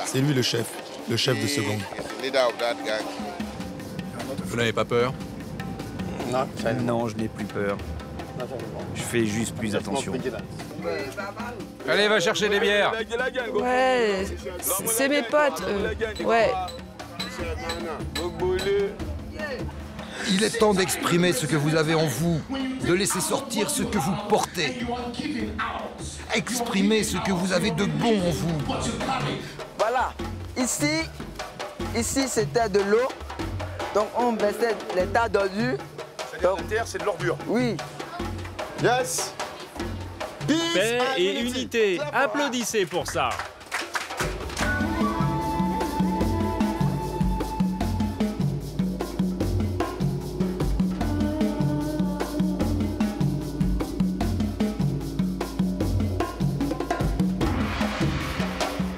C'est lui le chef de ce gang. Vous n'avez pas peur? Non, je n'ai plus peur. Je fais juste plus attention. Allez, va chercher des bières. Ouais, c'est mes potes, ouais. Il est temps d'exprimer ce que vous avez en vous, de laisser sortir ce que vous portez. Exprimez ce que vous avez de bon en vous. Voilà, ici c'était de l'eau, donc on baissait les tas d'ordures. La terre, c'est de l'ordure. Oui. Yes. Paix et unité, applaudissez pour ça.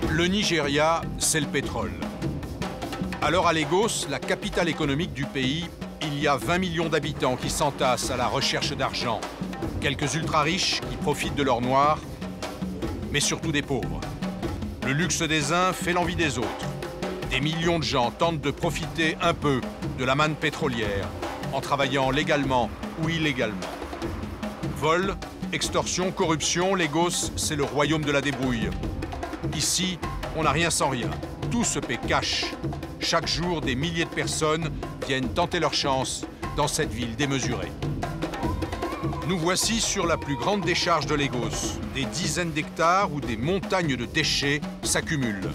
Le Nigeria, c'est le pétrole. Alors à Lagos, la capitale économique du pays, il y a 20 millions d'habitants qui s'entassent à la recherche d'argent. Quelques ultra-riches qui profitent de l'or noir, mais surtout des pauvres. Le luxe des uns fait l'envie des autres. Des millions de gens tentent de profiter un peu de la manne pétrolière en travaillant légalement ou illégalement. Vol, extorsion, corruption, Lagos, c'est le royaume de la débrouille. Ici, on n'a rien sans rien. Tout se paie cash. Chaque jour, des milliers de personnes viennent tenter leur chance dans cette ville démesurée. Nous voici sur la plus grande décharge de Lagos. Des dizaines d'hectares où des montagnes de déchets s'accumulent.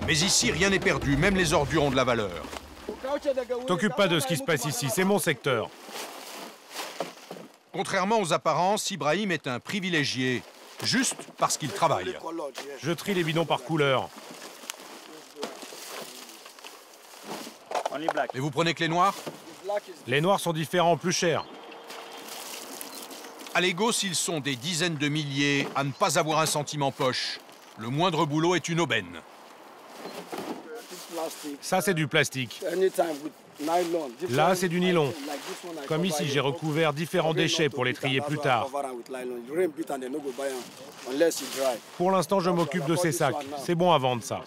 Mais ici, rien n'est perdu, même les ordures ont de la valeur. T'occupe pas de ce qui se passe ici, c'est mon secteur. Contrairement aux apparences, Ibrahim est un privilégié, juste parce qu'il travaille. Je trie les bidons par couleur. Et vous prenez que les noirs? Les noirs sont différents, plus chers. À Lagos, ils sont des dizaines de milliers à ne pas avoir un centime en poche. Le moindre boulot est une aubaine. Ça, c'est du plastique. Là, c'est du nylon. Comme ici, j'ai recouvert différents déchets pour les trier plus tard. Pour l'instant, je m'occupe de ces sacs. C'est bon à vendre, ça.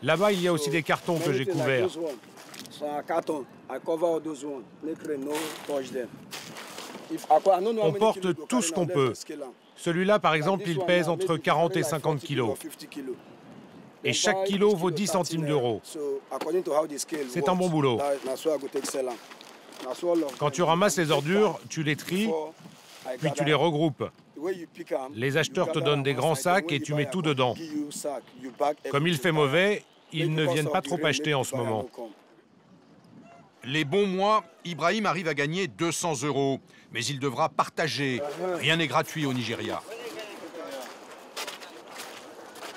Là-bas, il y a aussi des cartons que j'ai couverts. On porte tout ce qu'on peut. Celui-là, par exemple, il pèse entre 40 et 50 kilos. Et chaque kilo vaut 10 centimes d'euros. C'est un bon boulot. Quand tu ramasses les ordures, tu les tries, puis tu les regroupes. Les acheteurs te donnent des grands sacs et tu mets tout dedans. Comme il fait mauvais, ils ne viennent pas trop acheter en ce moment. Les bons mois, Ibrahim arrive à gagner 200 €. Mais il devra partager. Rien n'est gratuit au Nigeria.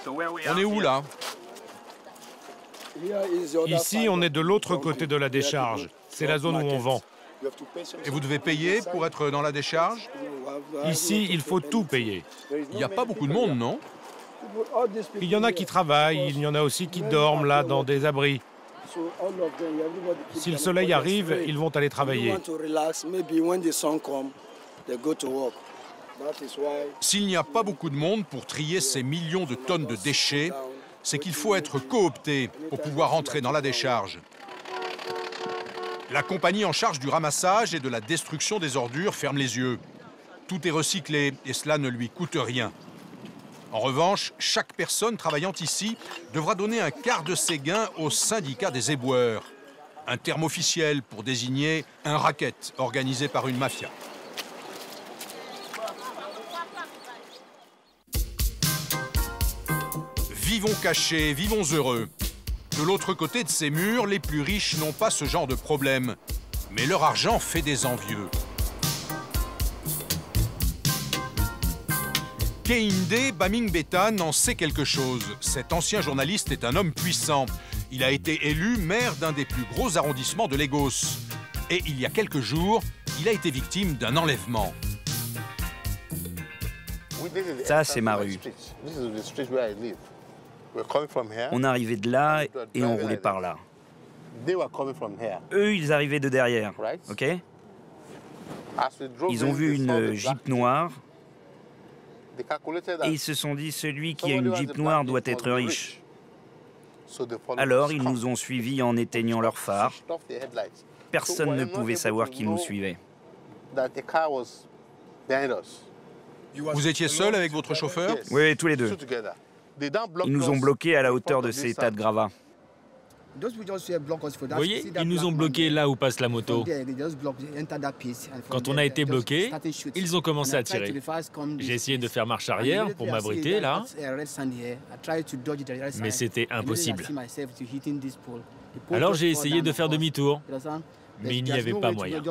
On est où, là? Ici, on est de l'autre côté de la décharge. C'est la zone où on vend. Et vous devez payer pour être dans la décharge? Ici, il faut tout payer. Il n'y a pas beaucoup de monde, non? Il y en a qui travaillent, il y en a aussi qui dorment là, dans des abris. Si le soleil arrive, ils vont aller travailler. S'il n'y a pas beaucoup de monde pour trier ces millions de tonnes de déchets, c'est qu'il faut être coopté pour pouvoir entrer dans la décharge. La compagnie en charge du ramassage et de la destruction des ordures ferme les yeux. Tout est recyclé et cela ne lui coûte rien. En revanche, chaque personne travaillant ici devra donner un quart de ses gains au syndicat des éboueurs, un terme officiel pour désigner un racket organisé par une mafia. Vivons cachés, vivons heureux. De l'autre côté de ces murs, les plus riches n'ont pas ce genre de problème, mais leur argent fait des envieux. Kehinde Baming-Beta en sait quelque chose. Cet ancien journaliste est un homme puissant. Il a été élu maire d'un des plus gros arrondissements de Lagos. Et il y a quelques jours, il a été victime d'un enlèvement. Ça, c'est ma rue. On arrivait de là et on roulait par là. Eux, ils arrivaient de derrière, ok? Ils ont vu une Jeep noire et ils se sont dit celui qui a une Jeep noire doit être riche. Alors ils nous ont suivis en éteignant leurs phares. Personne ne pouvait savoir qu'ils nous suivaient. Vous étiez seul avec votre chauffeur? Oui, tous les deux. Ils nous ont bloqués à la hauteur de ces tas de gravats. Vous voyez, ils nous ont bloqués là où passe la moto. Quand on a été bloqués, ils ont commencé à tirer. J'ai essayé de faire marche arrière pour m'abriter là, mais c'était impossible. Alors j'ai essayé de faire demi-tour, mais il n'y avait pas moyen.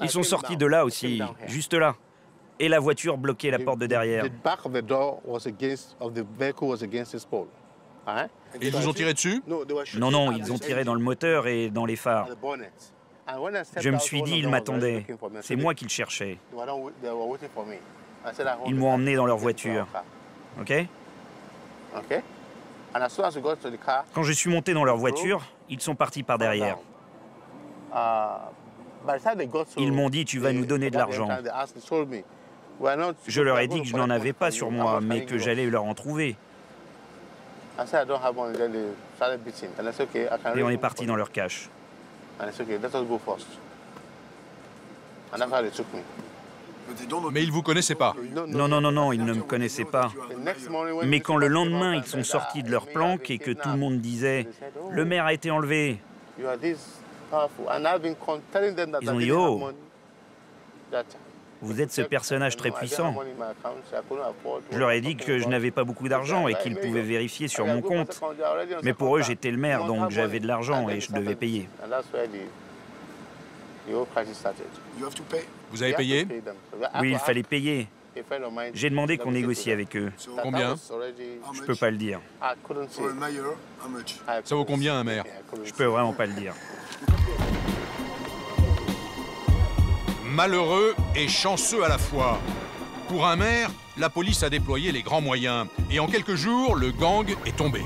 Ils sont sortis de là aussi, juste là. Et la voiture bloquait la porte de derrière. Et ils vous ont tiré dessus? Non, non, ils ont tiré dans le moteur et dans les phares. Je me suis dit, ils m'attendaient. C'est moi qu'ils cherchaient. Ils m'ont emmené dans leur voiture. OK? Quand je suis monté dans leur voiture, ils sont partis par derrière. Ils m'ont dit, tu vas nous donner de l'argent. Je leur ai dit que je n'en avais pas sur moi, mais que j'allais leur en trouver. Et on est parti dans leur cache. Mais ils ne vous connaissaient pas? Non, non, non, non, ils ne me connaissaient pas. Mais quand le lendemain, ils sont sortis de leur planque et que tout le monde disait « Le maire a été enlevé », ils ont dit « Oh, vous êtes ce personnage très puissant ». Je leur ai dit que je n'avais pas beaucoup d'argent et qu'ils pouvaient vérifier sur mon compte. Mais pour eux, j'étais le maire, donc j'avais de l'argent et je devais payer. Vous avez payé? Oui, il fallait payer. J'ai demandé qu'on négocie avec eux. Combien? Je peux pas le dire. Ça vaut combien un maire? Je peux vraiment pas le dire. Malheureux et chanceux à la fois. Pour un maire, la police a déployé les grands moyens. Et en quelques jours, le gang est tombé.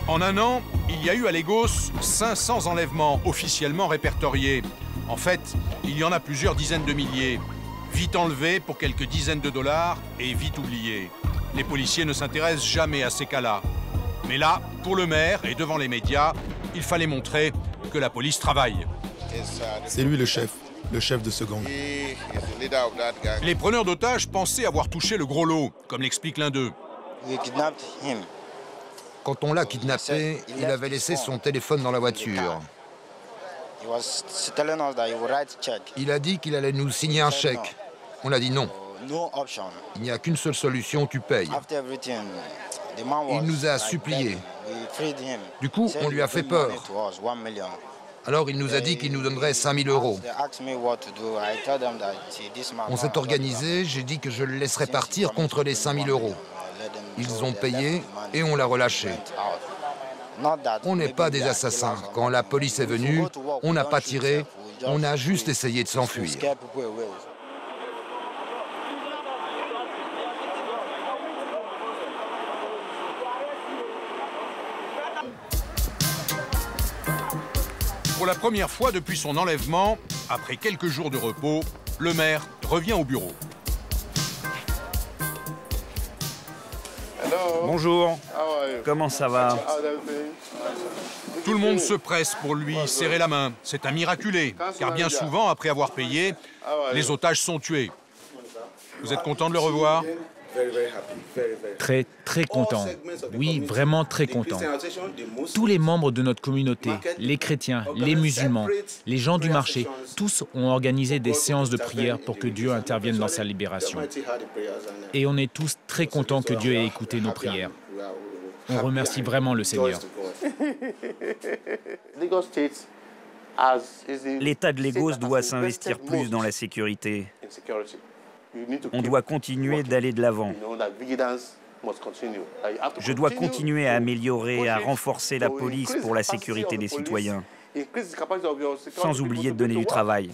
En un an, il y a eu à Lagos 500 enlèvements officiellement répertoriés. En fait, il y en a plusieurs dizaines de milliers. Vite enlevés pour quelques dizaines de dollars et vite oubliés. Les policiers ne s'intéressent jamais à ces cas-là. Mais là, pour le maire et devant les médias, il fallait montrer que la police travaille. C'est lui le chef de ce gang. Les preneurs d'otages pensaient avoir touché le gros lot, comme l'explique l'un d'eux. Quand on l'a kidnappé, il avait laissé son téléphone dans la voiture. Il a dit qu'il allait nous signer un chèque. On a dit non. Il n'y a qu'une seule solution, tu payes. Il nous a suppliés. Du coup, on lui a fait peur. Alors il nous a dit qu'il nous donnerait 5 000 €. On s'est organisé, j'ai dit que je le laisserais partir contre les 5 000 €. Ils ont payé et on l'a relâché. On n'est pas des assassins. Quand la police est venue, on n'a pas tiré, on a juste essayé de s'enfuir. Pour la première fois depuis son enlèvement, après quelques jours de repos, le maire revient au bureau. Bonjour. Comment ça va? Tout le monde se presse pour lui serrer la main. C'est un miraculé, car bien souvent, après avoir payé, les otages sont tués. Vous êtes content de le revoir? Très, très content. Oui, vraiment très content. Tous les membres de notre communauté, les chrétiens, les musulmans, les gens du marché, tous ont organisé des séances de prière pour que Dieu intervienne dans sa libération. Et on est tous très contents que Dieu ait écouté nos prières. On remercie vraiment le Seigneur. L'État de Lagos doit s'investir plus dans la sécurité. On doit continuer d'aller de l'avant. Je dois continuer à améliorer, à renforcer la police pour la sécurité des citoyens, sans oublier de donner du travail.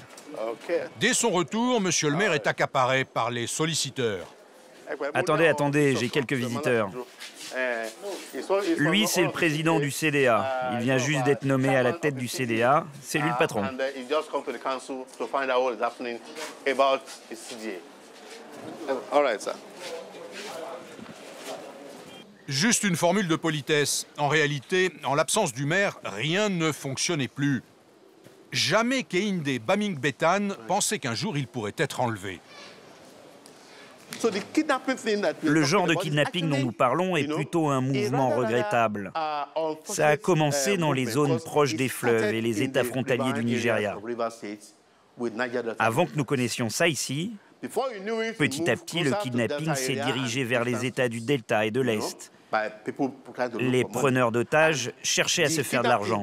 Dès son retour, monsieur le maire est accaparé par les solliciteurs. Attendez, attendez, j'ai quelques visiteurs. Lui, c'est le président du CDA. Il vient juste d'être nommé à la tête du CDA. C'est lui le patron. Juste une formule de politesse. En réalité, en l'absence du maire, rien ne fonctionnait plus. Jamais Kehinde Bamingbetan pensait qu'un jour il pourrait être enlevé. Le genre de kidnapping dont nous parlons est plutôt un mouvement regrettable. Ça a commencé dans les zones proches des fleuves et les États frontaliers du Nigeria. Avant que nous connaissions ça ici, petit à petit, le kidnapping s'est dirigé vers les États du Delta et de l'Est. Les preneurs d'otages cherchaient à se faire de l'argent.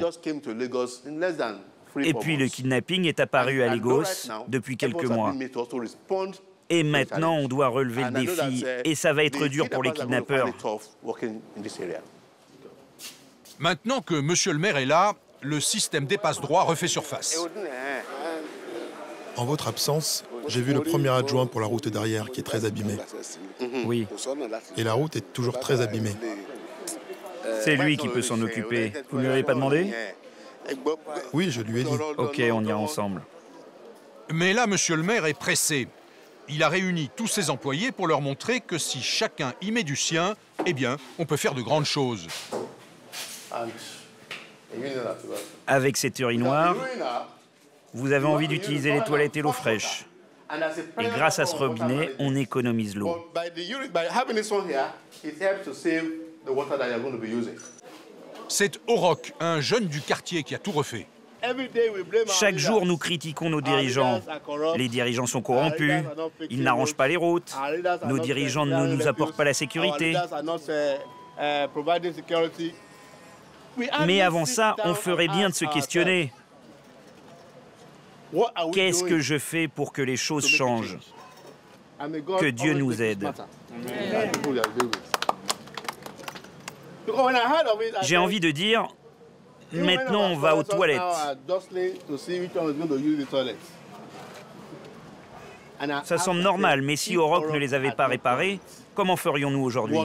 Et puis le kidnapping est apparu à Lagos depuis quelques mois. Et maintenant, on doit relever le défi, et ça va être dur pour les kidnappeurs. Maintenant que Monsieur le maire est là, le système des passe-droits refait surface. En votre absence, j'ai vu le premier adjoint pour la route d'arrière qui est très abîmé. Oui. Et la route est toujours très abîmée. C'est lui qui peut s'en occuper. Vous ne lui avez pas demandé? Oui, je lui ai dit. Ok, on ira ensemble. Mais là, Monsieur le maire est pressé. Il a réuni tous ses employés pour leur montrer que si chacun y met du sien, eh bien, on peut faire de grandes choses. Avec cette urinoir, vous avez envie d'utiliser les toilettes et l'eau fraîche. Et grâce à ce robinet, on économise l'eau. C'est Orok, un jeune du quartier qui a tout refait. Chaque jour, nous critiquons nos dirigeants. Les dirigeants sont corrompus, ils n'arrangent pas les routes, nos dirigeants ne nous apportent pas la sécurité. Mais avant ça, on ferait bien de se questionner. Qu'est-ce que je fais pour que les choses changent? Que Dieu nous aide. J'ai envie de dire, maintenant on va aux toilettes. Ça semble normal, mais si Orok ne les avait pas réparés, comment ferions-nous aujourd'hui?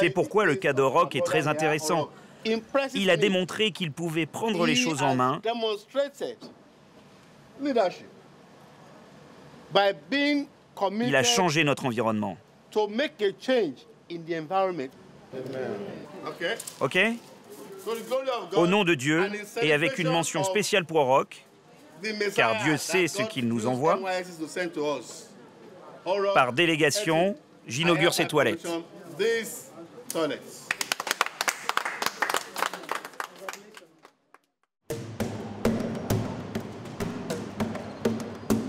C'est pourquoi le cas d'Orok est très intéressant. Il a démontré qu'il pouvait prendre les choses en main il a changé notre environnement. Ok? Au nom de Dieu, et avec une mention spéciale pour Orok, car Dieu sait ce qu'il nous envoie, par délégation, j'inaugure ces toilettes.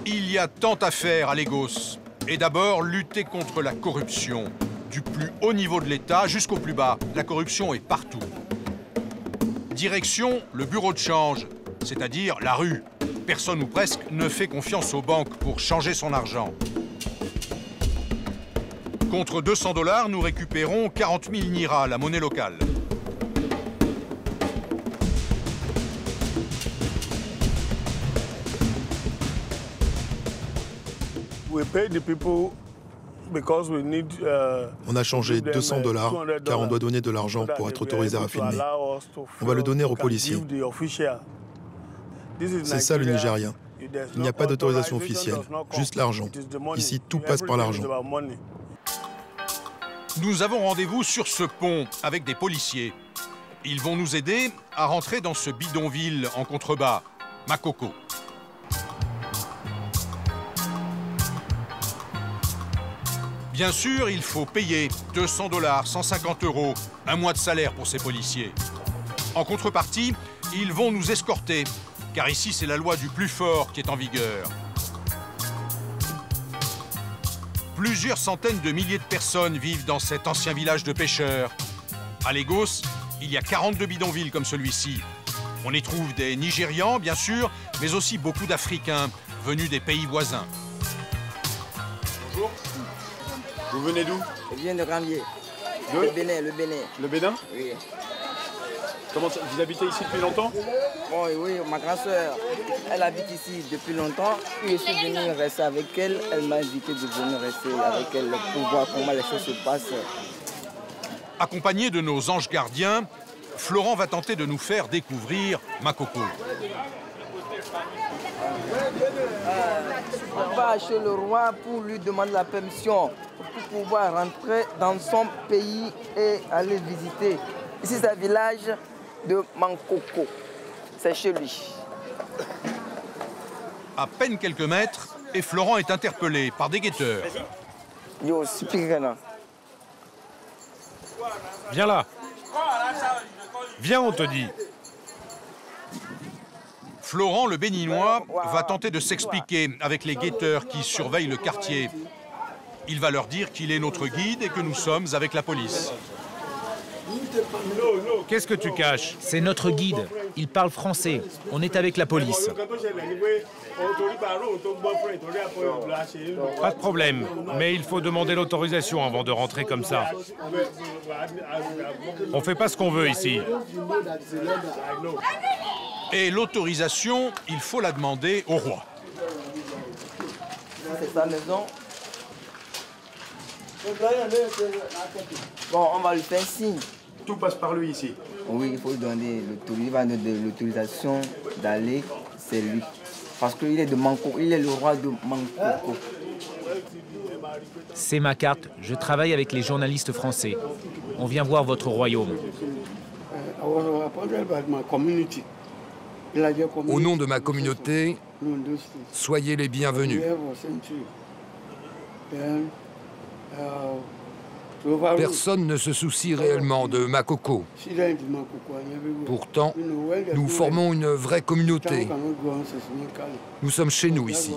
Il y a tant à faire à Lagos. Et d'abord, lutter contre la corruption. Du plus haut niveau de l'État jusqu'au plus bas, la corruption est partout. Direction, le bureau de change, c'est-à-dire la rue. Personne ou presque ne fait confiance aux banques pour changer son argent. Contre 200 $, nous récupérons 40 000 Naira, la monnaie locale. On a changé 200 $ car on doit donner de l'argent pour être autorisé à filmer. On va le donner aux policiers. C'est ça le Nigeria. Il n'y a pas d'autorisation officielle, juste l'argent. Ici, tout passe par l'argent. Nous avons rendez-vous sur ce pont avec des policiers. Ils vont nous aider à rentrer dans ce bidonville en contrebas, Makoko. Bien sûr, il faut payer 200 $, 150 €, un mois de salaire pour ces policiers. En contrepartie, ils vont nous escorter, car ici, c'est la loi du plus fort qui est en vigueur. Plusieurs centaines de milliers de personnes vivent dans cet ancien village de pêcheurs. À Lagos, il y a 42 bidonvilles comme celui-ci. On y trouve des Nigérians, bien sûr, mais aussi beaucoup d'Africains venus des pays voisins. Bonjour. Vous venez d'où? Je viens de Gambier. Le Bénin, le Bénin. Le Bénin? Oui. Vous habitez ici depuis longtemps? Oui, ma grand sœur, elle habite ici depuis longtemps. Puis je suis venu rester avec elle. Elle m'a invité de venir rester avec elle pour voir comment les choses se passent. Accompagné de nos anges gardiens, Florent va tenter de nous faire découvrir Makoko. On va chez le roi pour lui demander la permission pour pouvoir rentrer dans son pays et aller visiter. Ici, c'est le village de Makoko. C'est chez lui. À peine quelques mètres, et Florent est interpellé par des guetteurs. Yo, speaker. Viens là. Viens, on te dit. Florent, le béninois, va tenter de s'expliquer avec les guetteurs qui surveillent le quartier. Il va leur dire qu'il est notre guide et que nous sommes avec la police. Qu'est-ce que tu caches? C'est notre guide. Il parle français. On est avec la police. Pas de problème, mais il faut demander l'autorisation avant de rentrer comme ça. On fait pas ce qu'on veut ici. Et l'autorisation, il faut la demander au roi. C'est sa maison. Bon, on va lui faire signe. Tout passe par lui ici. Oui, il faut lui donner l'autorisation d'aller, c'est lui. Parce qu'il est de Makoko, il est le roi de Makoko. C'est ma carte. Je travaille avec les journalistes français. On vient voir votre royaume. Au nom de ma communauté, soyez les bienvenus. Personne ne se soucie réellement de Makoko. Pourtant, nous formons une vraie communauté. Nous sommes chez nous ici.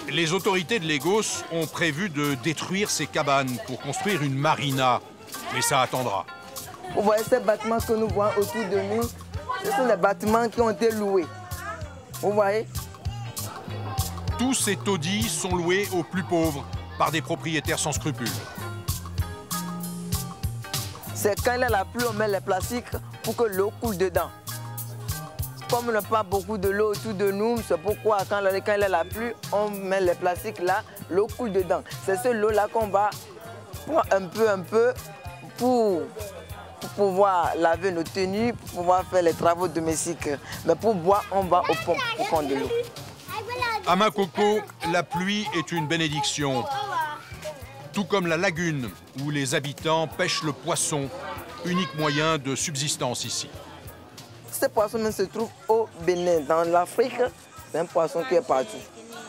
Les autorités de Lagos ont prévu de détruire ces cabanes pour construire une marina. Mais ça attendra. Vous voyez ces bâtiments que nous voyons autour de nous, ce sont des bâtiments qui ont été loués. Vous voyez? Tous ces taudis sont loués aux plus pauvres par des propriétaires sans scrupules. C'est quand il y a la pluie, on met les plastiques pour que l'eau coule dedans. Comme on n'a pas beaucoup de l'eau autour de nous, c'est pourquoi quand il y a la pluie, on met les plastiques là, l'eau coule dedans. C'est cette eau-là qu'on va prendre un peu pour pouvoir laver nos tenues, pour pouvoir faire les travaux domestiques. Mais pour boire, on va aux pompes pour prendre de l'eau. À Makoko, la pluie est une bénédiction. Tout comme la lagune, où les habitants pêchent le poisson, unique moyen de subsistance ici. Ce poisson même se trouve au Bénin. Dans l'Afrique, c'est un poisson qui est partout.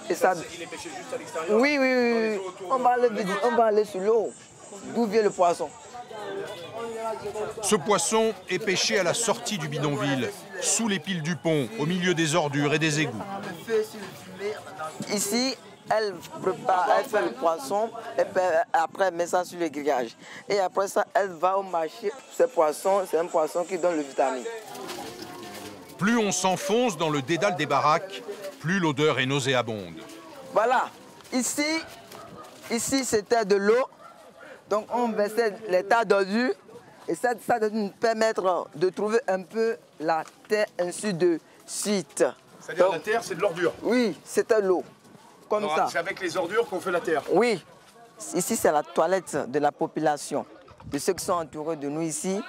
Et ça... Il est pêché juste à l'extérieur? Oui. On va aller sur l'eau. D'où vient le poisson? Ce poisson est pêché à la sortie du bidonville, sous les piles du pont, au milieu des ordures et des égouts. Ici, elle fait le poisson, et après elle met ça sur le grillage. Et après ça, elle va au marché. Ce poisson, c'est un poisson qui donne le vitamine. Plus on s'enfonce dans le dédale des baraques, plus l'odeur est nauséabonde. Voilà, ici c'était de l'eau. Donc on versait les tas d'ordures. Et ça doit nous permettre de trouver un peu la terre ainsi de suite. C'est-à-dire la terre, c'est de l'ordure? Oui, c'était l'eau. Comme alors, ça. C'est avec les ordures qu'on fait la terre? Oui. Ici, c'est la toilette de la population, de ceux qui sont entourés de nous ici.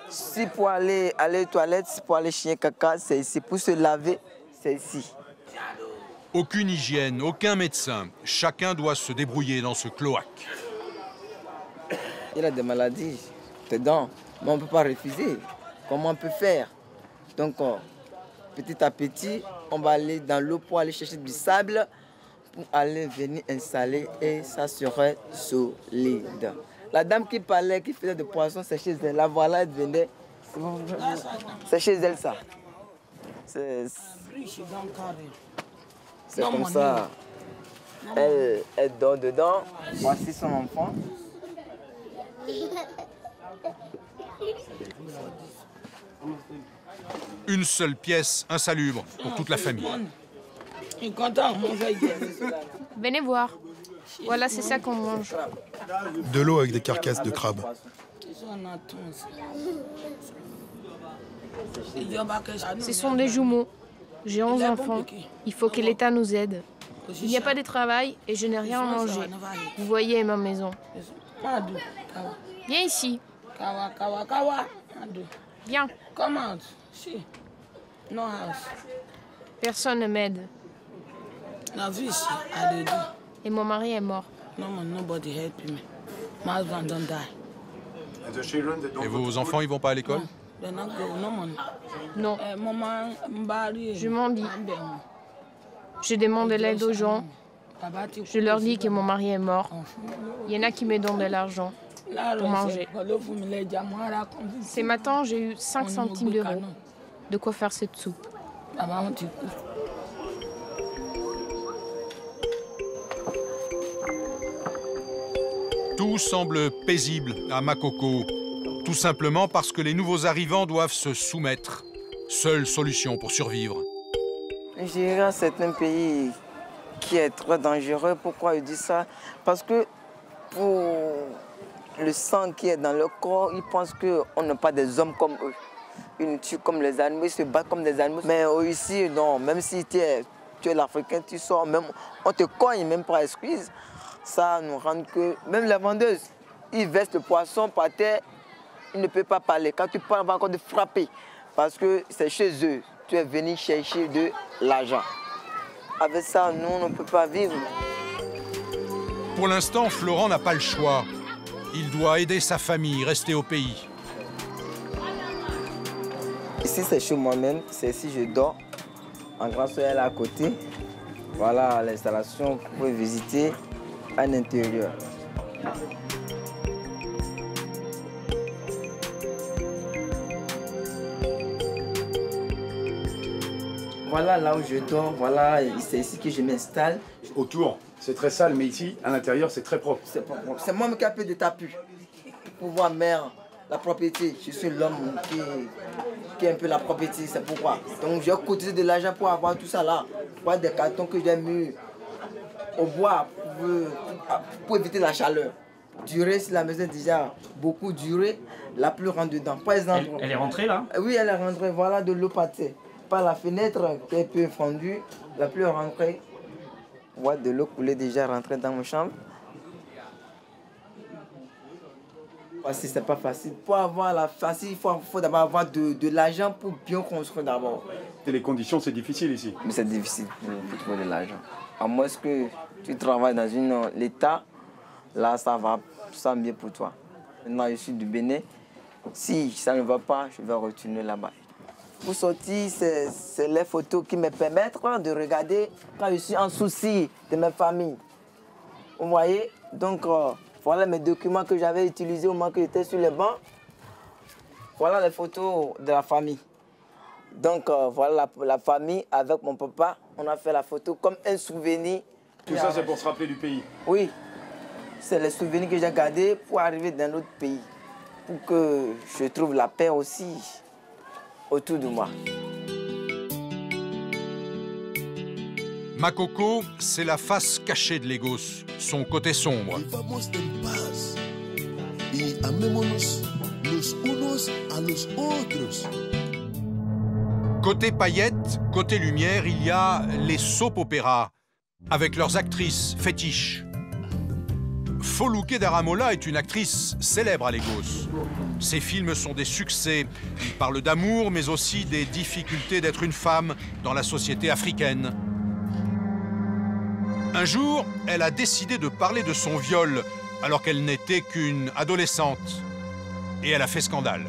Si pour aller aux toilettes, pour aller chier caca, c'est ici. Pour se laver, c'est ici. Aucune hygiène, aucun médecin. Chacun doit se débrouiller dans ce cloaque. Il a des maladies dedans, mais on ne peut pas refuser. Comment on peut faire? Donc, petit à petit, on va aller dans l'eau pour aller chercher du sable, pour aller venir installer et ça serait solide. La dame qui parlait, qui faisait des poissons, c'est chez elle. La voilà, elle venait. C'est chez elle, ça. C'est comme ça. Elle dort dedans. Voici son enfant. Une seule pièce insalubre pour toute la famille. Venez voir. Voilà, c'est ça qu'on mange. De l'eau avec des carcasses de crabes. Ce sont des jumeaux. J'ai 11 enfants. Il faut que l'État nous aide. Il n'y a pas de travail et je n'ai rien à manger. Vous voyez ma maison. Viens ici. Viens. Personne ne m'aide. Et mon mari est mort. Et vos enfants, ils vont pas à l'école? Non. Je m'en dis. Je demande de l'aide aux gens. Je leur dis que mon mari est mort. Il y en a qui me donnent de l'argent pour manger. Ce matin, j'ai eu 5 centimes d'euros. De quoi faire cette soupe. Tout semble paisible à Makoko, tout simplement parce que les nouveaux arrivants doivent se soumettre. Seule solution pour survivre. Nigeria, c'est un pays qui est très dangereux. Pourquoi je dis ça? Parce que pour le sang qui est dans leur corps, ils pensent qu'on n'est pas des hommes comme eux. Ils nous tuent comme les animaux, ils se battent comme des animaux. Mais ici, non, même si tu es l'Africain, tu sors, même, on te cogne même par excuse. Ça nous rend que même les vendeuses, ils versent le poisson par terre, ils ne peuvent pas parler. Quand tu parles, on va encore te frapper. Parce que c'est chez eux, tu es venu chercher de l'argent. Avec ça, nous, on ne peut pas vivre. Pour l'instant, Florent n'a pas le choix. Il doit aider sa famille, rester au pays. Ici, c'est chez moi-même, c'est ici que je dors. En grand soleil, elle est à côté. Voilà l'installation que vous pouvez visiter à l'intérieur. Voilà là où je dors, voilà, c'est ici que je m'installe. Autour, c'est très sale, mais ici, à l'intérieur, c'est très propre. C'est pas propre. C'est moi qui ai un peu de tapis pour voir la propriété. Je suis l'homme qui est un peu la propriété, c'est pourquoi. Donc j'ai cotisé de l'argent pour avoir tout ça là. Pour des cartons que j'ai mis au bois pour éviter la chaleur. Durer, si la maison est déjà beaucoup duré, la pluie rentre dedans. Par exemple, Elle est rentrée là? Oui, elle est rentrée. Voilà de l'eau passée. Par la fenêtre qui est un peu fendue, la pluie est rentrée. On voit de l'eau couler déjà rentrer dans ma chambre. Parce que c'est pas facile. Pour avoir la facile, il faut d'abord avoir de l'argent pour bien construire d'abord. Et les conditions, c'est difficile ici. Mais c'est difficile pour trouver de l'argent. À moins que tu travailles dans l'État, là ça va mieux pour toi. Maintenant je suis du Bénin. Si ça ne va pas, je vais retourner là-bas. Pour sortir, c'est les photos qui me permettent de regarder quand je suis en souci de ma famille. Vous voyez? Donc voilà mes documents que j'avais utilisés au moment que j'étais sur les bancs. Voilà les photos de la famille. Donc voilà la famille avec mon papa. On a fait la photo comme un souvenir. Tout ça, c'est pour se rappeler du pays? Oui. C'est les souvenirs que j'ai gardés pour arriver dans notre pays. Pour que je trouve la paix aussi autour de moi. Makoko, c'est la face cachée de Lagos, son côté sombre. Côté paillettes, côté lumière, il y a les soap-opéras, avec leurs actrices fétiches. Foluke Daramola est une actrice célèbre à Lagos. Ses films sont des succès. Il parle d'amour, mais aussi des difficultés d'être une femme dans la société africaine. Un jour, elle a décidé de parler de son viol, alors qu'elle n'était qu'une adolescente. Et elle a fait scandale.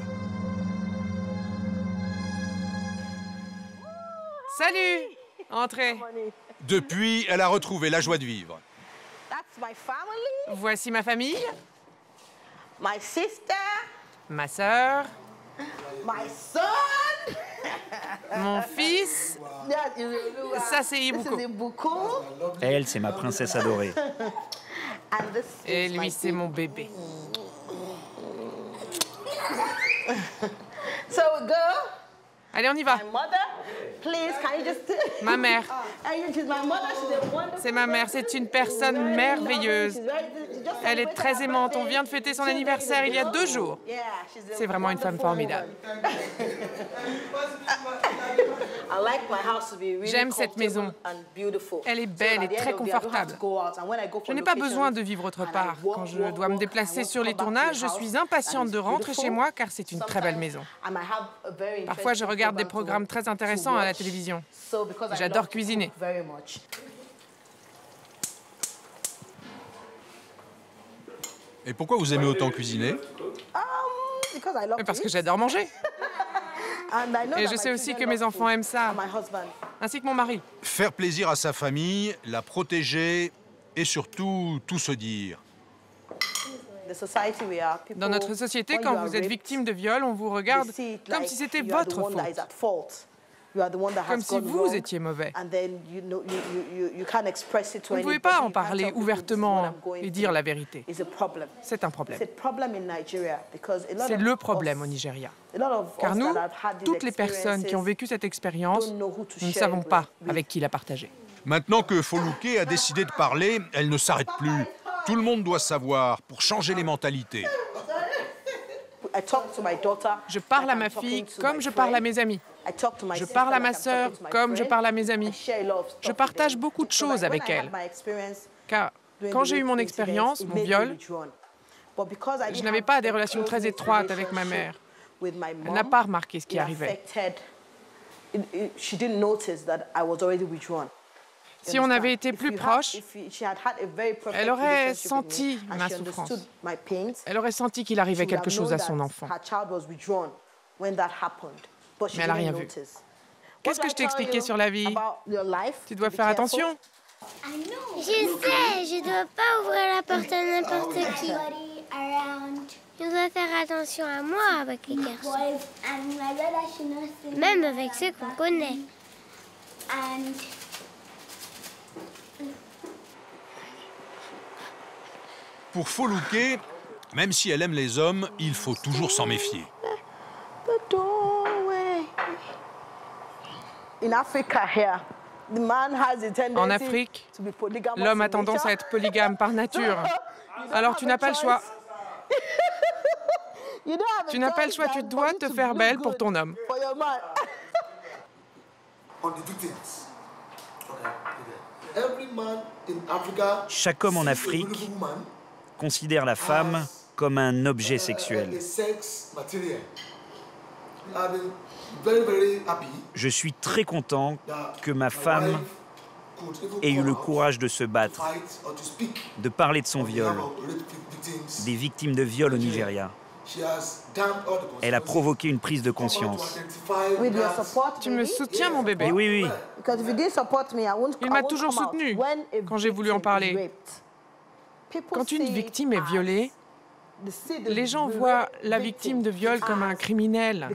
Salut! Entrez. Depuis, elle a retrouvé la joie de vivre. Voici ma famille. My sister. Ma sœur. My son. Mon fils. Ça, c'est Ibuko. Elle, c'est ma princesse adorée. Et lui, c'est mon bébé. So we go. Allez, on y va. My mother, please, can you just... Ma mère. C'est ma mère, c'est une personne merveilleuse. Elle est très aimante. On vient de fêter son anniversaire il y a 2 jours. C'est vraiment une femme formidable. J'aime cette maison. Elle est belle et très confortable. Je n'ai pas besoin de vivre autre part. Quand je dois me déplacer sur les tournages, je suis impatiente de rentrer chez moi car c'est une très belle maison. Parfois, je regarde des programmes très intéressants à la télévision. J'adore cuisiner. Et pourquoi vous aimez autant cuisiner? Parce que j'adore manger. Et je sais aussi que mes enfants aiment ça, ainsi que mon mari. Faire plaisir à sa famille, la protéger et surtout tout se dire. Dans notre société, quand vous êtes victime de viol, on vous regarde comme si c'était votre faute. Comme si vous étiez mauvais. Vous ne pouvez pas en parler ouvertement et dire la vérité. C'est un problème. C'est le problème au Nigeria. Car nous, toutes les personnes qui ont vécu cette expérience, nous ne savons pas avec qui la partager. Maintenant que Foluke a décidé de parler, elle ne s'arrête plus. Tout le monde doit savoir pour changer les mentalités. Je parle à ma fille comme je parle à mes amis. Je parle à ma sœur comme je parle à mes amis. Je partage beaucoup de choses avec elle. Car quand j'ai eu mon expérience, mon viol, je n'avais pas des relations très étroites avec ma mère. Elle n'a pas remarqué ce qui arrivait. Si on avait été plus proche, elle aurait senti ma souffrance. Elle aurait senti qu'il arrivait quelque chose à son enfant. Mais elle n'a rien vu. Qu'est-ce que je t'ai expliqué sur la vie? Tu dois faire attention. Je sais, je ne dois pas ouvrir la porte à n'importe qui. Je dois faire attention à moi avec les garçons. Même avec ceux qu'on connaît. Pour Foluke, même si elle aime les hommes, il faut toujours s'en méfier. En Afrique, l'homme a tendance à être polygame par nature. Alors tu n'as pas le choix. Tu n'as pas le choix, tu dois te faire belle pour ton homme. Chaque homme en Afrique considère la femme comme un objet sexuel. Je suis très content que ma femme ait eu le courage de se battre, de parler de son viol, des victimes de viol au Nigeria. Elle a provoqué une prise de conscience. Tu me soutiens, mon bébé? Oui. Il m'a toujours soutenu quand j'ai voulu en parler. Quand une victime est violée, les gens voient la victime de viol comme un criminel.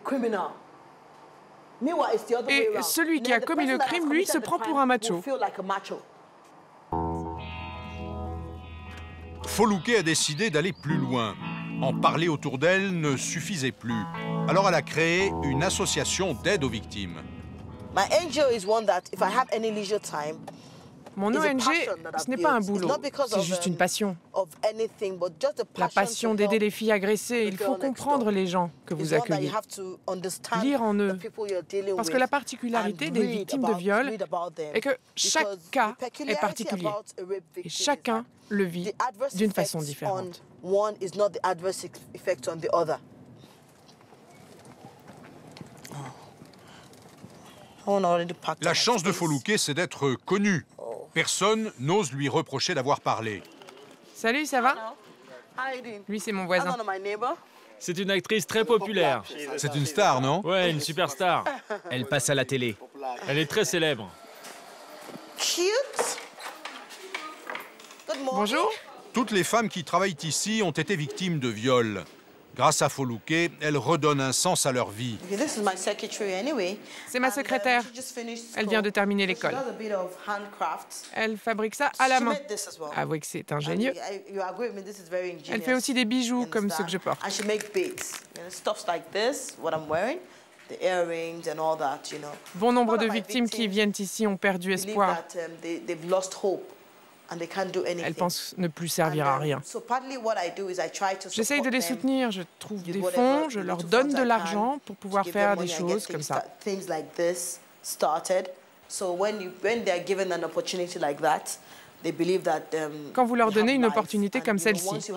Et celui qui a commis le crime, lui, se prend pour un macho. Foluke a décidé d'aller plus loin. En parler autour d'elle ne suffisait plus. Alors elle a créé une association d'aide aux victimes. Mon ONG, ce n'est pas un boulot, c'est juste une passion. La passion d'aider les filles agressées. Il faut comprendre les gens que vous accueillez, lire en eux. Parce que la particularité des victimes de viol est que chaque cas est particulier. Et chacun le vit d'une façon différente. La chance de Foluke, c'est d'être connu. Personne n'ose lui reprocher d'avoir parlé. Salut, ça va? Lui, c'est mon voisin. C'est une actrice très populaire. C'est une star, non? Ouais, une superstar. Elle passe à la télé. Elle est très célèbre. Bonjour. Toutes les femmes qui travaillent ici ont été victimes de viol. Grâce à Foluke, elles redonnent un sens à leur vie. C'est ma secrétaire. Elle vient de terminer l'école. Elle fabrique ça à la main. Avouez que c'est ingénieux. Elle fait aussi des bijoux comme ceux que je porte. Bon nombre de victimes qui viennent ici ont perdu espoir. Elles pensent ne plus servir à rien. J'essaye de les soutenir, je trouve des fonds, je leur donne de l'argent pour pouvoir faire des choses comme ça. Quand vous leur donnez une opportunité comme celle-ci,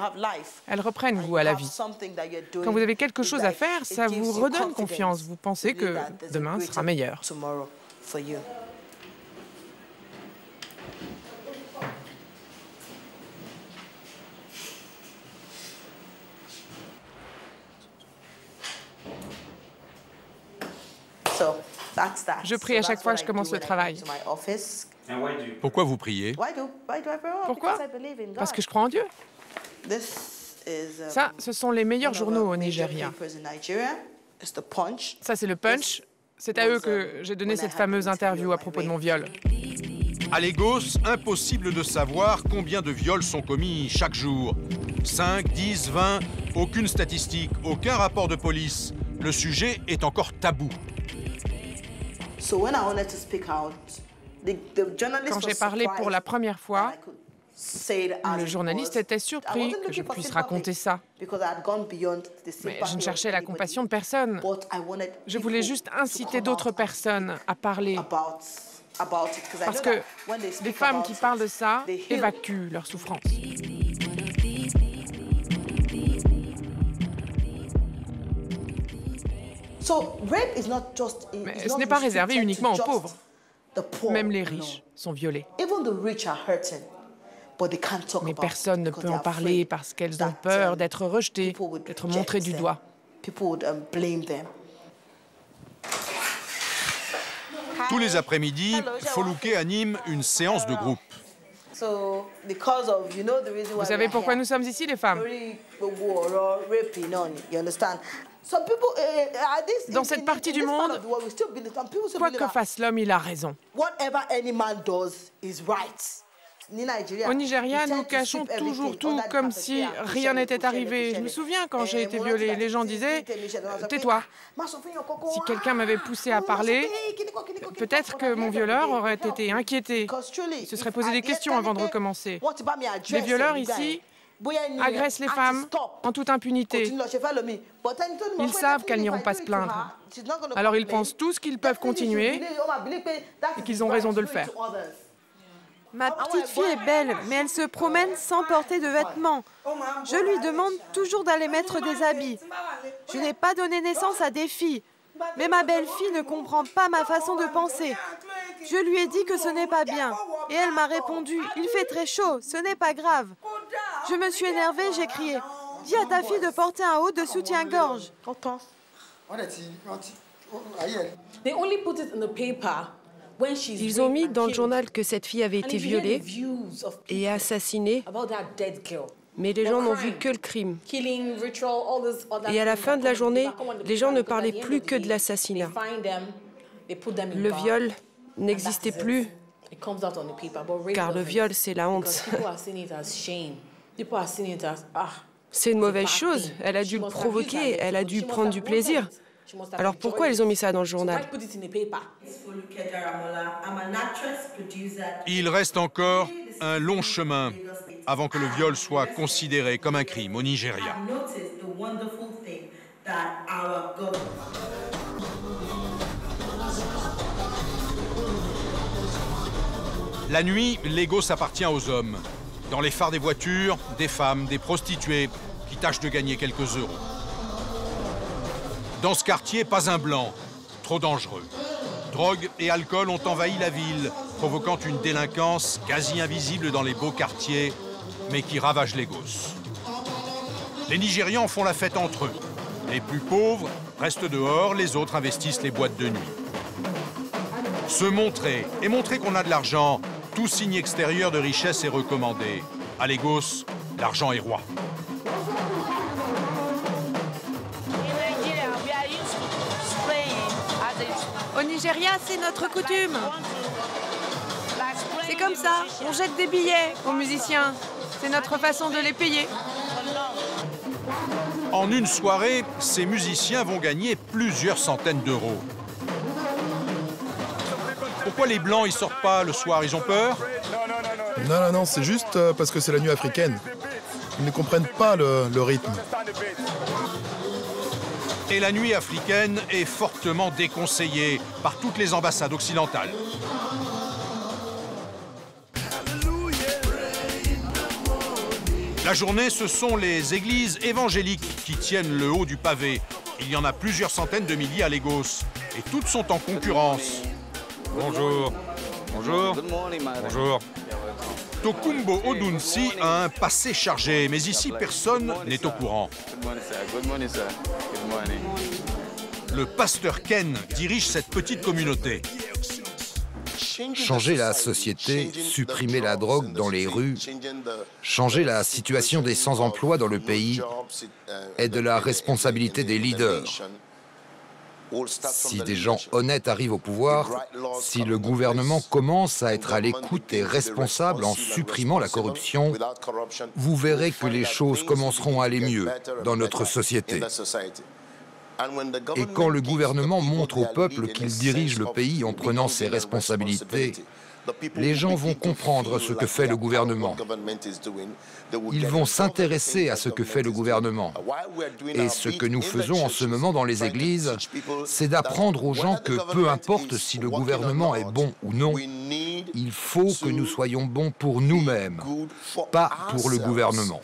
elles reprennent goût à la vie. Quand vous avez quelque chose à faire, ça vous redonne confiance. Vous pensez que demain sera meilleur. Je prie à chaque fois que je commence le travail. Pourquoi vous priez? Pourquoi? Parce que je crois en Dieu. Ça, ce sont les meilleurs journaux au Nigeria. Ça, c'est le Punch. C'est à eux que j'ai donné cette fameuse interview à propos de mon viol. À Lagos, impossible de savoir combien de viols sont commis chaque jour. 5, 10, 20, aucune statistique, aucun rapport de police. Le sujet est encore tabou. Quand j'ai parlé pour la première fois, le journaliste était surpris que je puisse raconter ça. Mais je ne cherchais la compassion de personne. Je voulais juste inciter d'autres personnes à parler. Parce que les femmes qui parlent de ça évacuent leur souffrance. Mais ce n'est pas réservé uniquement aux pauvres. Même les riches sont violés. Mais personne ne peut en parler parce qu'elles ont peur d'être rejetées, d'être montrées du doigt. Tous les après-midi, Foluke anime une séance de groupe. Vous savez pourquoi nous sommes ici, les femmes? Dans cette partie du monde, quoi que fasse l'homme, il a raison. Au Nigeria, nous cachons toujours tout comme si rien n'était arrivé. Je me souviens quand j'ai été violée, les gens disaient « Tais-toi ». Si quelqu'un m'avait poussé à parler, peut-être que mon violeur aurait été inquiété. Il se serait posé des questions avant de recommencer. Les violeurs ici agressent les femmes en toute impunité. Ils savent qu'elles n'iront pas se plaindre. Alors ils pensent tous qu'ils peuvent continuer et qu'ils ont raison de le faire. Ma petite fille est belle, mais elle se promène sans porter de vêtements. Je lui demande toujours d'aller mettre des habits. Je n'ai pas donné naissance à des filles, mais ma belle-fille ne comprend pas ma façon de penser. Je lui ai dit que ce n'est pas bien, et elle m'a répondu « Il fait très chaud, ce n'est pas grave ». Je me suis énervée, j'ai crié « Dis à ta fille de porter un haut de soutien-gorge ». Ils ont mis dans le journal que cette fille avait été violée et assassinée, mais les gens n'ont vu que le crime. Et à la fin de la journée, les gens ne parlaient plus que de l'assassinat. Le viol n'existait plus, car le viol, c'est la honte. C'est une mauvaise chose, elle a dû le provoquer, elle a dû prendre du plaisir. Alors pourquoi ils ont mis ça dans le journal? Il reste encore un long chemin avant que le viol soit considéré comme un crime au Nigeria. La nuit, Lagos appartient aux hommes. Dans les phares des voitures, des femmes, des prostituées qui tâchent de gagner quelques euros. Dans ce quartier, pas un blanc, trop dangereux. Drogue et alcool ont envahi la ville, provoquant une délinquance quasi invisible dans les beaux quartiers, mais qui ravage Lagos. Les Nigérians font la fête entre eux. Les plus pauvres restent dehors, les autres investissent les boîtes de nuit. Se montrer et montrer qu'on a de l'argent, tout signe extérieur de richesse est recommandé. À Lagos, l'argent est roi. Au Nigeria, c'est notre coutume. C'est comme ça, on jette des billets aux musiciens. C'est notre façon de les payer. En une soirée, ces musiciens vont gagner plusieurs centaines d'euros. Pourquoi les Blancs, ils sortent pas le soir? Ils ont peur? Non, c'est juste parce que c'est la nuit africaine. Ils ne comprennent pas le rythme. Et la nuit africaine est fortement déconseillée par toutes les ambassades occidentales. La journée, ce sont les églises évangéliques qui tiennent le haut du pavé. Il y en a plusieurs centaines de milliers à Lagos. Et toutes sont en concurrence. Bonjour. Bonjour. Bonjour. Tokumbo Odunsi a un passé chargé, mais ici, personne n'est au courant. Le pasteur Ken dirige cette petite communauté. Changer la société, supprimer la drogue dans les rues, changer la situation des sans-emploi dans le pays est de la responsabilité des leaders. Si des gens honnêtes arrivent au pouvoir, si le gouvernement commence à être à l'écoute et responsable en supprimant la corruption, vous verrez que les choses commenceront à aller mieux dans notre société. Et quand le gouvernement montre au peuple qu'il dirige le pays en prenant ses responsabilités, les gens vont comprendre ce que fait le gouvernement. Ils vont s'intéresser à ce que fait le gouvernement. Et ce que nous faisons en ce moment dans les églises, c'est d'apprendre aux gens que peu importe si le gouvernement est bon ou non, il faut que nous soyons bons pour nous-mêmes, pas pour le gouvernement.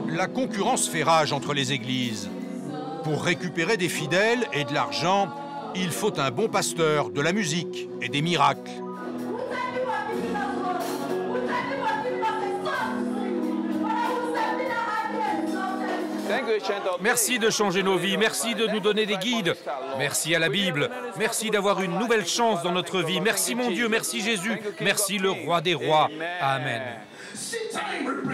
La concurrence fait rage entre les églises. Pour récupérer des fidèles et de l'argent, il faut un bon pasteur, de la musique et des miracles. Merci de changer nos vies, merci de nous donner des guides, merci à la Bible, merci d'avoir une nouvelle chance dans notre vie, merci mon Dieu, merci Jésus, merci le Roi des rois. Amen.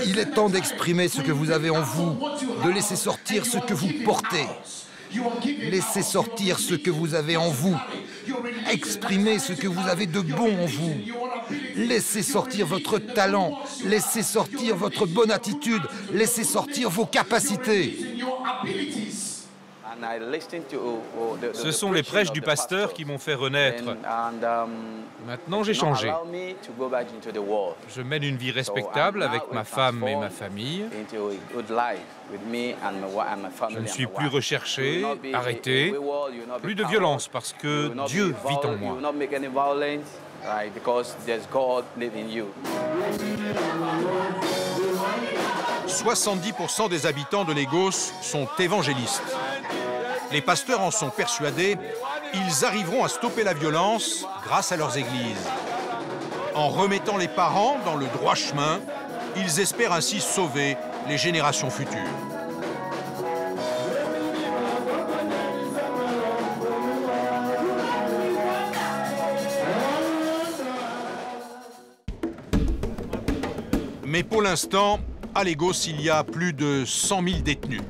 Il est temps d'exprimer ce que vous avez en vous, de laisser sortir ce que vous portez. Laissez sortir ce que vous avez en vous. Exprimez ce que vous avez de bon en vous. Laissez sortir votre talent. Laissez sortir votre bonne attitude. Laissez sortir vos capacités. Ce sont les prêches du pasteur qui m'ont fait renaître. Maintenant, j'ai changé. Je mène une vie respectable avec ma femme et ma famille. Je ne suis plus recherché, arrêté. Plus de violence parce que Dieu vit en moi. 70% des habitants de Lagos sont évangélistes. Les pasteurs en sont persuadés, ils arriveront à stopper la violence grâce à leurs églises. En remettant les parents dans le droit chemin, ils espèrent ainsi sauver les générations futures. Mais pour l'instant, à Lagos, il y a plus de 100 000 détenus.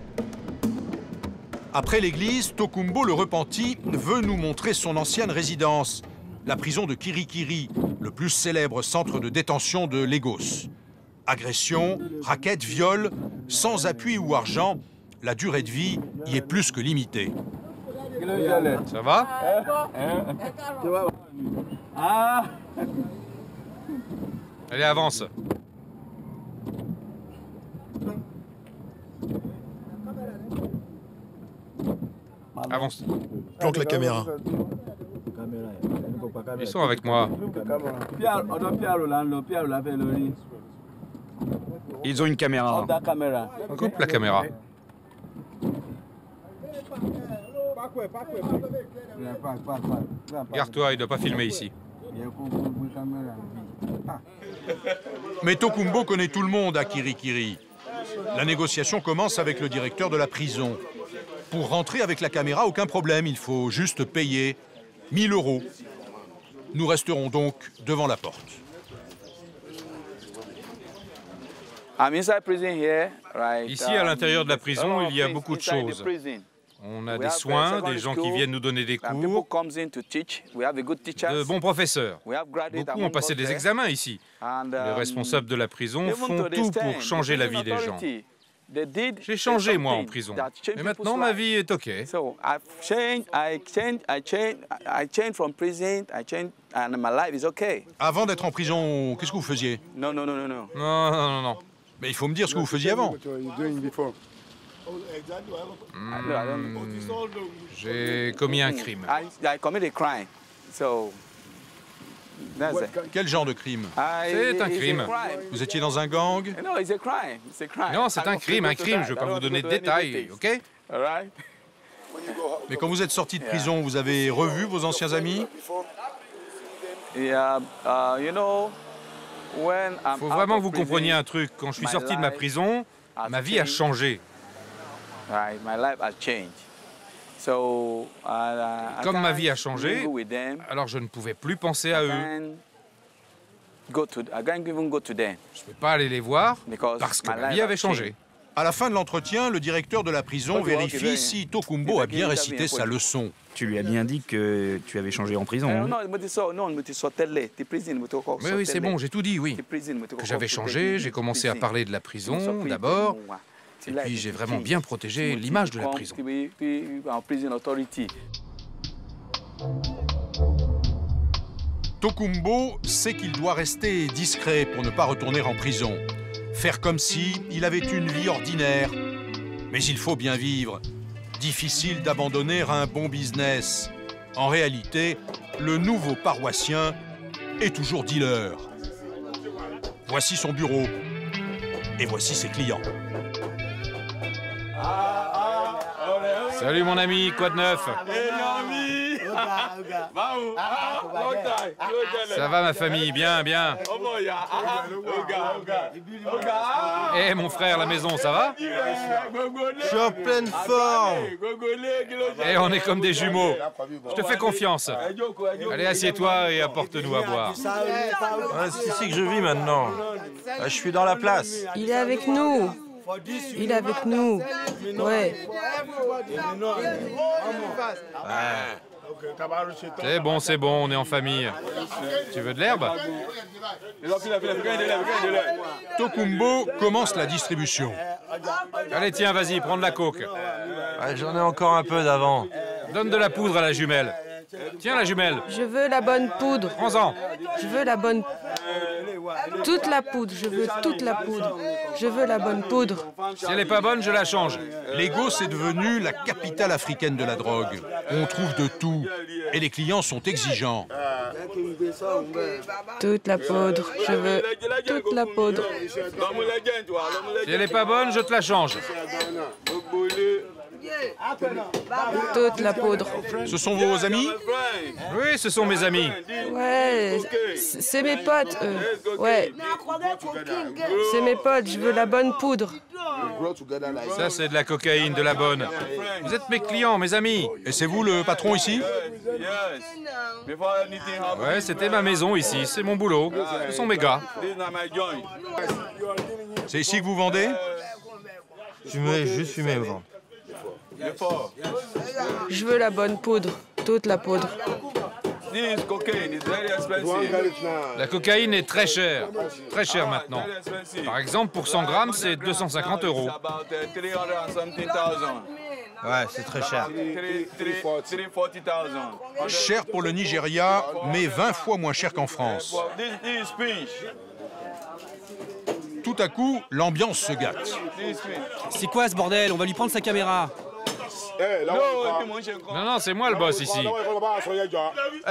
Après l'église, Tokumbo le repenti veut nous montrer son ancienne résidence, la prison de Kirikiri, le plus célèbre centre de détention de Lagos. Agression, raquettes, viols, sans appui ou argent, la durée de vie y est plus que limitée. Ça va? Allez, avance. Avance. Planque la caméra. Ils sont avec moi. Ils ont une caméra. Coupe la caméra. Garde-toi, il ne doit pas filmer ici. Mais Tokumbo connaît tout le monde à Kirikiri. La négociation commence avec le directeur de la prison. Pour rentrer avec la caméra, aucun problème, il faut juste payer 1 000 €. Nous resterons donc devant la porte. Ici, à l'intérieur de la prison, il y a beaucoup de choses. On a des soins, des gens qui viennent nous donner des cours, de bons professeurs. Beaucoup ont passé des examens ici. Les responsables de la prison font tout pour changer la vie des gens. J'ai changé, moi, en prison. Mais maintenant, ma vie est OK. Avant d'être en prison, qu'est-ce que vous faisiez? Non. Mais il faut me dire ce que vous faisiez avant. J'ai commis un crime. Quel genre de crime? C'est un crime. Vous étiez dans un gang? Non, c'est un crime. Je ne veux pas vous donner de détails, OK? Mais quand vous êtes sorti de prison, vous avez revu vos anciens amis? Il faut vraiment que vous compreniez un truc. Quand je suis sorti de ma prison, ma vie a changé. Comme ma vie a changé, alors je ne pouvais plus penser à eux. Je ne peux pas aller les voir parce que ma vie avait changé. À la fin de l'entretien, le directeur de la prison vérifie si Tokumbo a bien récité sa leçon. Tu lui as bien dit que tu avais changé en prison, hein? Mais oui, c'est bon, j'ai tout dit, oui. Que j'avais changé, j'ai commencé à parler de la prison d'abord. Et puis j'ai vraiment bien protégé l'image de la prison. Tokumbo sait qu'il doit rester discret pour ne pas retourner en prison. Faire comme si il avait une vie ordinaire. Mais il faut bien vivre. Difficile d'abandonner un bon business. En réalité, le nouveau paroissien est toujours dealer. Voici son bureau. Et voici ses clients. Salut mon ami, quoi de neuf? Ça va ma famille, bien. Eh mon frère, la maison, ça va? Je suis en pleine forme. Eh, on est comme des jumeaux. Je te fais confiance. Allez, assieds-toi et apporte-nous à boire. C'est ici que je vis maintenant. Je suis dans la place. Il est avec nous. Ouais. C'est bon, on est en famille. Tu veux de l'herbe? Tokumbo commence la distribution. Allez, tiens, vas-y, prends de la coke. J'en ai encore un peu d'avant. Donne de la poudre à la jumelle. Tiens, la jumelle. Je veux la bonne poudre. Prends-en. Je veux la bonne... Toute la poudre, je veux toute la poudre. Je veux la bonne poudre. Si elle n'est pas bonne, je la change. Lagos est devenue la capitale africaine de la drogue. On trouve de tout. Et les clients sont exigeants. Toute la poudre, je veux toute la poudre. Si elle n'est pas bonne, je te la change. Toute la poudre. Ce sont vos amis? Oui, ce sont mes amis. Ouais, c'est mes potes, ouais. C'est mes potes, je veux la bonne poudre. Ça, c'est de la cocaïne, de la bonne. Vous êtes mes clients, mes amis. Et c'est vous le patron ici? Ouais, c'était ma maison ici, c'est mon boulot. Ce sont mes gars. C'est ici que vous vendez? Juste fumer avant. Je veux la bonne poudre, toute la poudre. La cocaïne est très chère maintenant. Par exemple, pour 100 grammes, c'est 250 €. Ouais, c'est très cher. Cher pour le Nigeria, mais 20 fois moins cher qu'en France. Tout à coup, l'ambiance se gâte. C'est quoi ce bordel? On va lui prendre sa caméra. Non, c'est moi le boss ici.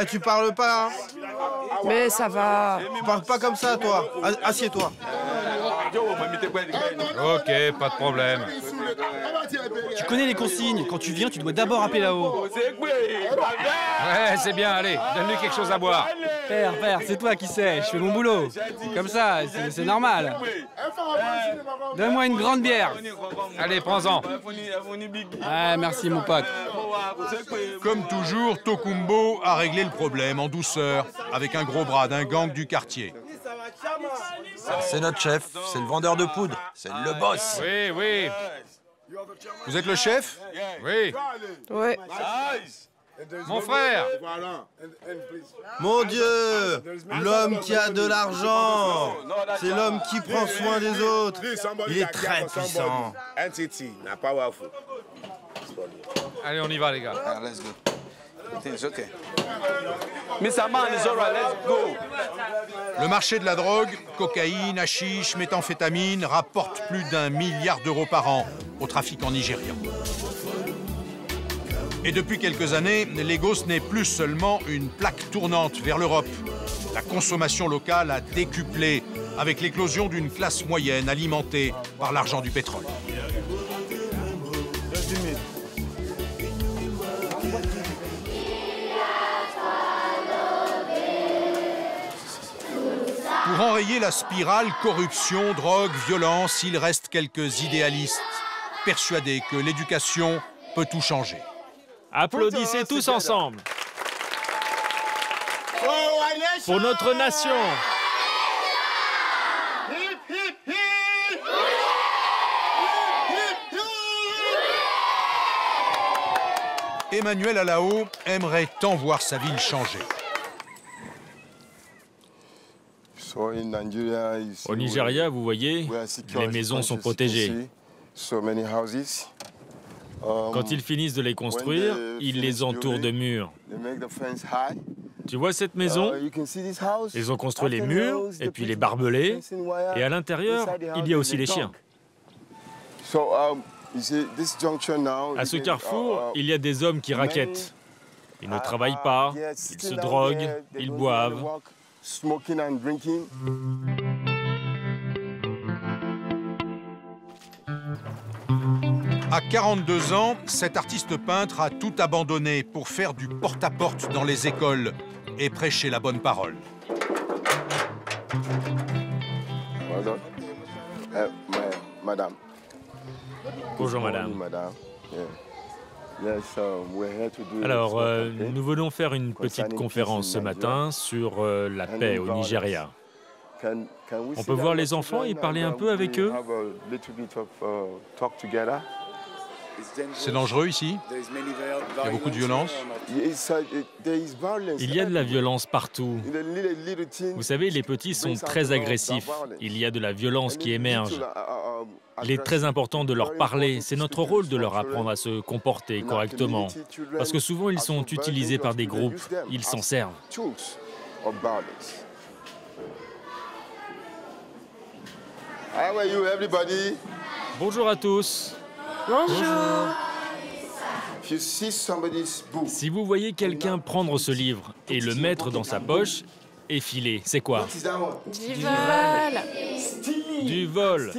Tu parles pas, hein? Mais ça va. Tu parles pas comme ça, toi. Assieds-toi. Ok, pas de problème. Tu connais les consignes. Quand tu viens, tu dois d'abord appeler là-haut. Ouais, c'est bien, allez, donne-lui quelque chose à boire. Père, c'est toi qui sais, je fais mon boulot. Comme ça, c'est normal. Donne-moi une grande bière. Allez, prends-en. Ouais, merci mon pote. Comme toujours, Tokumbo a réglé le problème en douceur, avec un gros bras d'un gang du quartier. C'est notre chef, c'est le vendeur de poudre, c'est le boss. Oui. Vous êtes le chef? Oui. Ouais. Mon frère. Mon Dieu, l'homme qui a de l'argent, c'est l'homme qui prend soin des autres. Il est très puissant. Allez, on y va, les gars. Let's go. Le marché de la drogue, cocaïne, hashish, méthamphétamine, rapporte plus d'1 milliard d'euros par an au trafic en Nigeria. Et depuis quelques années, Lagos n'est plus seulement une plaque tournante vers l'Europe. La consommation locale a décuplé avec l'éclosion d'une classe moyenne alimentée par l'argent du pétrole. Pour enrayer la spirale corruption, drogue, violence, il reste quelques idéalistes persuadés que l'éducation peut tout changer. Applaudissez tous ensemble. Pour notre nation. Emmanuel Alao aimerait tant voir sa ville changer. Au Nigeria, vous voyez, les maisons sont protégées. Quand ils finissent de les construire, ils les entourent de murs. Tu vois cette maison? Ils ont construit les murs et puis les barbelés. Et à l'intérieur, il y a aussi les chiens. À ce carrefour, il y a des hommes qui raquettent. Ils ne travaillent pas, ils se droguent, ils boivent. À 42 ans, cet artiste peintre a tout abandonné pour faire du porte-à-porte dans les écoles et prêcher la bonne parole. Madame. Bonjour, madame. Alors, nous venons faire une petite conférence ce matin sur la paix au Nigeria. On peut voir les enfants et parler un peu avec eux? C'est dangereux ici? Il y a beaucoup de violence? Il y a de la violence partout. Vous savez, les petits sont très agressifs. Il y a de la violence qui émerge. Il est très important de leur parler. C'est notre rôle de leur apprendre à se comporter correctement. Parce que souvent, ils sont utilisés par des groupes. Ils s'en servent. Bonjour à tous. Bonjour. Si vous voyez quelqu'un prendre ce livre et le mettre dans sa poche et filer, c'est quoi? Du vol. Du vol.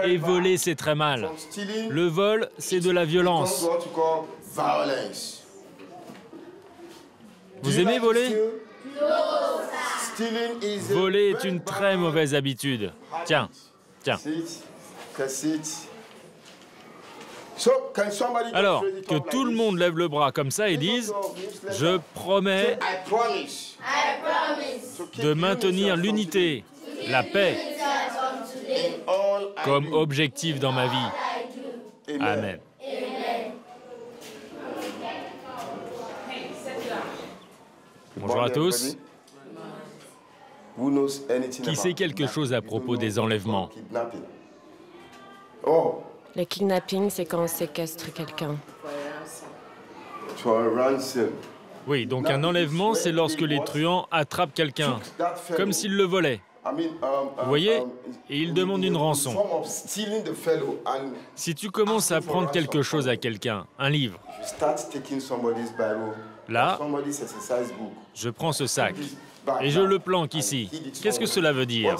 Et voler, c'est très mal. Le vol, c'est de la violence. Vous aimez voler? Voler est une très mauvaise habitude. Tiens, tiens. Alors, que tout le monde lève le bras comme ça et dise « Je promets de maintenir l'unité, la paix, comme objectif dans ma vie. Amen. » Bonjour à tous. Qui sait quelque chose à propos des enlèvements? Le kidnapping, c'est quand on séquestre quelqu'un. Oui, donc un enlèvement, c'est lorsque les truands attrapent quelqu'un, comme s'ils le volaient. Vous voyez? Et ils demandent une rançon. Si tu commences à prendre quelque chose à quelqu'un, un livre, là, je prends ce sac et je le planque ici. Qu'est-ce que cela veut dire?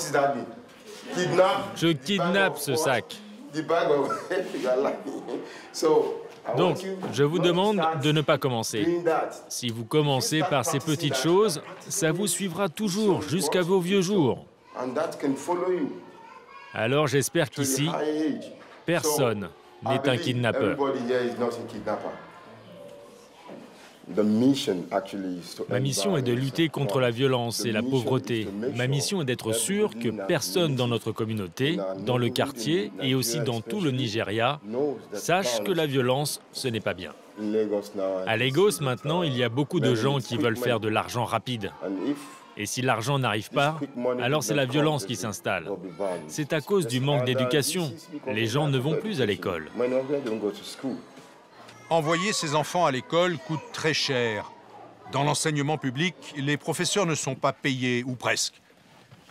Je kidnappe ce sac. Donc, je vous demande de ne pas commencer. Si vous commencez par ces petites choses, ça vous suivra toujours jusqu'à vos vieux jours. Alors j'espère qu'ici, personne n'est un kidnappeur. Ma mission est de lutter contre la violence et la pauvreté. Ma mission est d'être sûr que personne dans notre communauté, dans le quartier et aussi dans tout le Nigeria, sache que la violence, ce n'est pas bien. À Lagos, maintenant, il y a beaucoup de gens qui veulent faire de l'argent rapide. Et si l'argent n'arrive pas, alors c'est la violence qui s'installe. C'est à cause du manque d'éducation. Les gens ne vont plus à l'école. Envoyer ses enfants à l'école coûte très cher. Dans l'enseignement public, les professeurs ne sont pas payés, ou presque.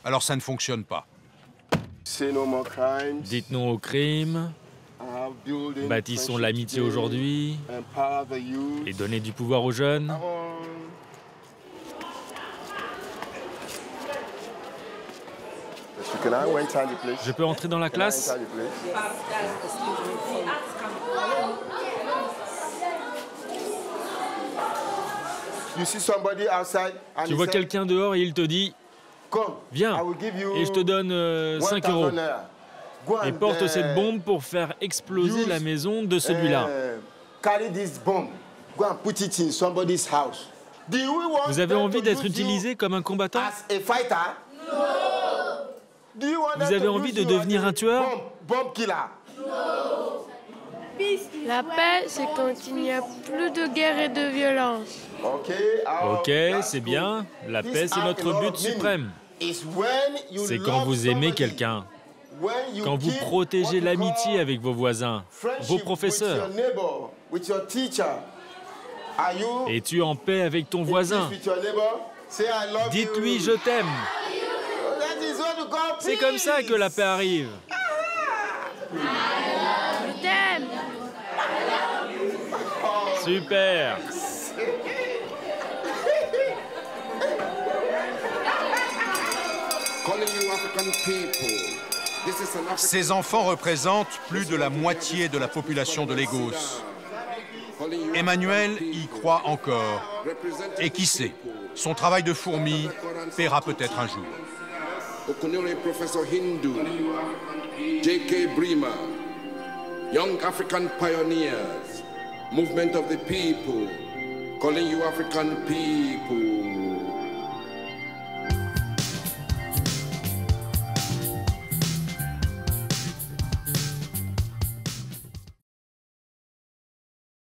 Alors ça ne fonctionne pas. Dites non au crime, bâtissons l'amitié aujourd'hui et donnez du pouvoir aux jeunes. Je peux entrer dans la classe? Tu vois quelqu'un dehors et il te dit « Viens, et je te donne 5 €. Et porte cette bombe pour faire exploser la maison de celui-là. » Vous avez envie d'être utilisé comme un combattant? Vous avez envie de devenir un tueur? La paix, c'est quand il n'y a plus de guerre et de violence. Ok, c'est bien. La paix, c'est notre but suprême. C'est quand vous aimez quelqu'un, quand vous protégez l'amitié avec vos voisins, vos professeurs. Es-tu en paix avec ton voisin? Dites-lui « je t'aime ». C'est comme ça que la paix arrive. Je t'aime. Super. Ces enfants représentent plus de la moitié de la population de Lagos. Emmanuel y croit encore. Et qui sait, son travail de fourmi paiera peut-être un jour. Okunure Professor Hindu, J.K. Bremer, Young African Pioneers, Movement of the People, calling you African people.